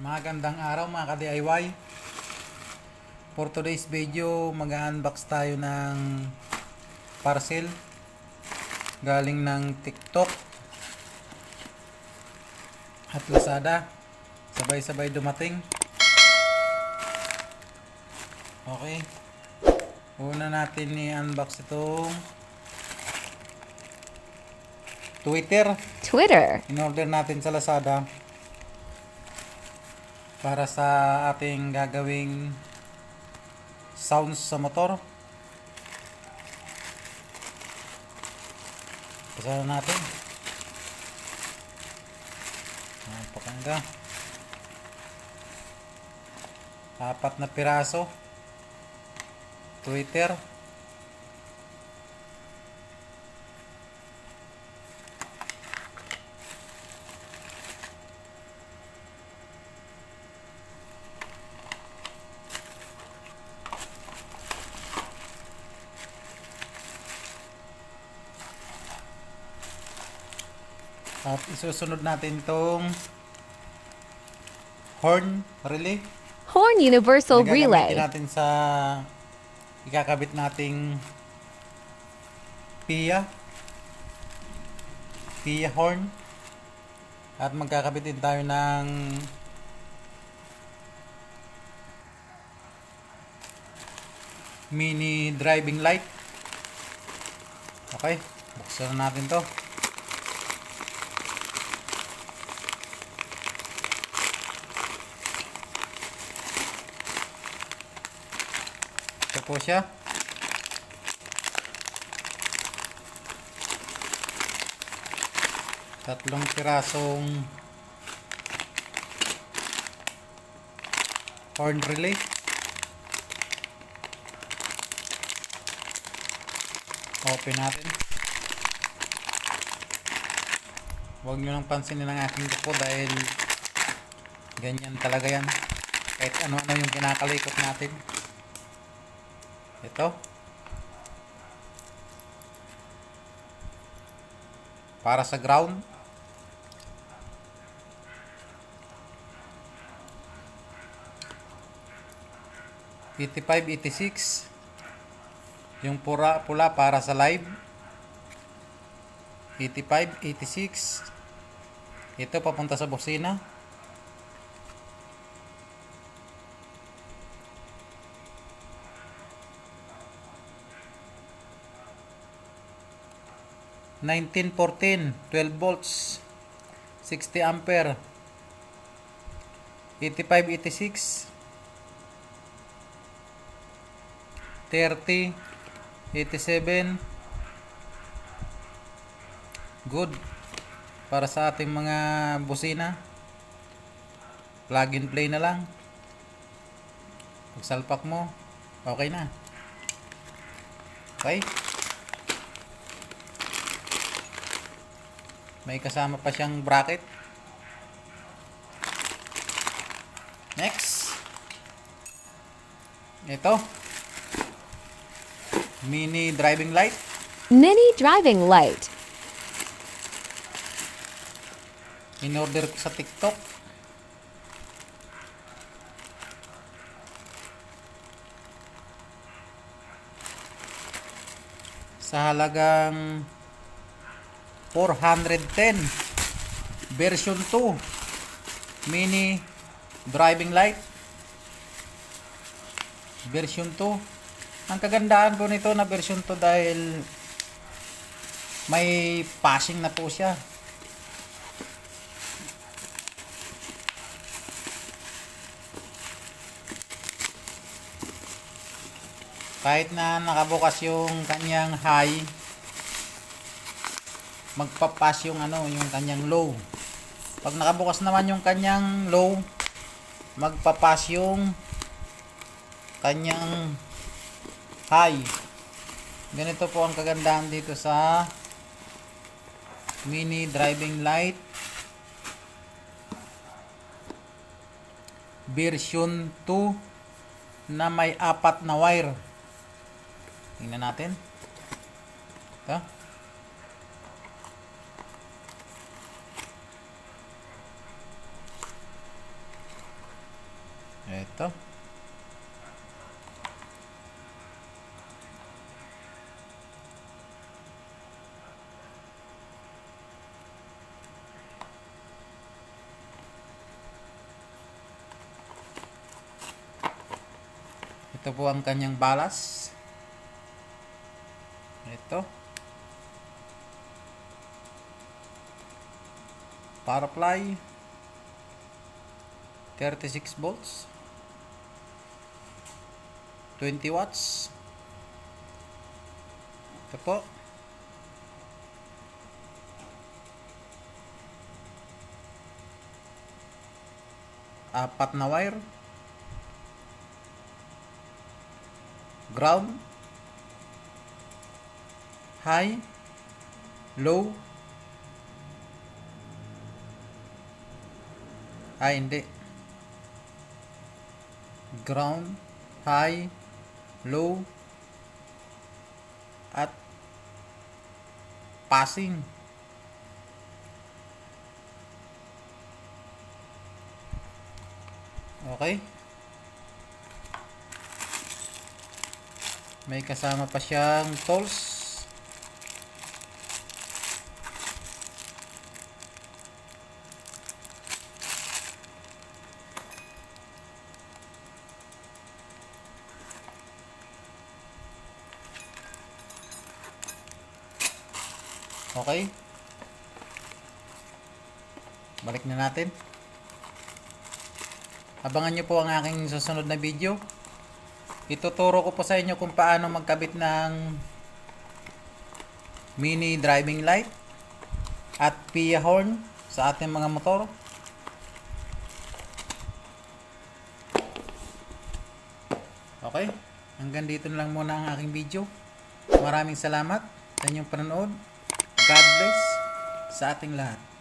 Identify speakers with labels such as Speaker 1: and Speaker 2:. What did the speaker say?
Speaker 1: Magandang araw mga ka-DIY. For today's video, mag-unbox tayo ng parcel galing ng TikTok at Lazada. Sabay-sabay dumating. Okay. Una natin i-unbox itong Twitter. In-order natin sa Lazada para sa ating gagawing sounds sa motor. Pasahan natin. Napakaganda. 4 na piraso. Twitter. At isusunod natin itong horn relay.
Speaker 2: Horn Universal
Speaker 1: Gagamitin
Speaker 2: Relay.
Speaker 1: natin sa ikakabit nating PIA horn. At magkakabit din tayo ng mini driving light. Okay, buksan na natin to. Ito po siya. Tatlong pirasong horn relay. Open natin. Huwag nyo nang pansinin ang aking duko dahil ganyan talaga yan. Kahit ano-ano yung kinakalikot natin. Ito. Para sa ground. '85, '86. Yung pula para sa live. 85, '86. Ito papunta sa busina. '1914, 12 volts, 60 ampere. 85, '86. 30, 87. Good para sa ating mga busina. Plug and play na lang. Pagsalpak mo, okay na. Okay. May kasama pa siyang bracket. Next. Ito. Mini driving light.
Speaker 2: Mini driving light.
Speaker 1: In-order ko sa TikTok. Sa halagang 410. Version 2. Mini driving light. Version 2. Ang kagandahan po nito na version 2 dahil may passing na po siya. Kahit na nakabukas yung kanyang high, magpapass yung yung kanyang low. Pag nakabukas naman yung kanyang low, magpapass yung kanyang high. Ganito po ang kagandahan dito sa mini driving light version 2 na may 4 na wire. Tingnan natin. Ito. Ito. Ito po ang kanyang balas. Ito. Power supply. 36 volts. 20 watts. Ito po. Apat na wire. Ground, high, low, hindi, ground, high, low, at passing. Okay. May kasama pa siyang tools. Okay. Balik na natin. Abangan nyo po ang aking susunod na video. Ituturo ko po sa inyo kung paano magkabit ng mini driving light at PIA horn sa ating mga motor. Okay, hanggang dito na lang muna ang aking video. Maraming salamat sa inyong panonood. God bless sa ating lahat.